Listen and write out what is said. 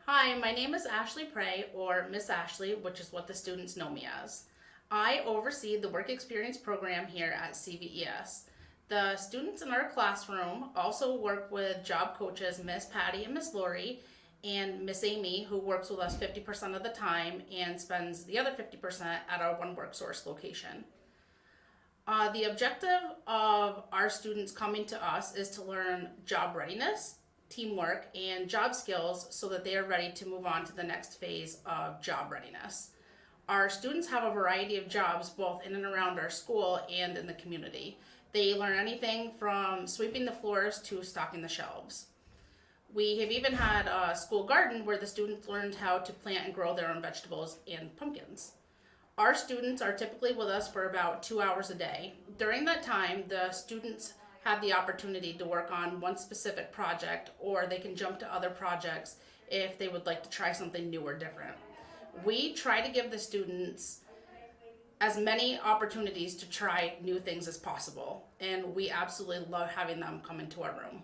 Hi, my name is Ashley Prey, or Miss Ashley, which is what the students know me as. I oversee the work experience program here at CVES. The students in our classroom also work with job coaches Miss Patty and Miss Lori, and Miss Amy, who works with us 50% of the time and spends the other 50% at our One Work Source location. The objective of our students coming to us is to learn job readiness, teamwork, and job skills so that they are ready to move on to the next phase of job readiness. Our students have a variety of jobs both in and around our school and in the community. They learn anything from sweeping the floors to stocking the shelves. We have even had a school garden where the students learned how to plant and grow their own vegetables and pumpkins. Our students are typically with us for about 2 hours a day. During that time, the students have the opportunity to work on one specific project, or they can jump to other projects if they would like to try something new or different. We try to give the students as many opportunities to try new things as possible, and we absolutely love having them come into our room.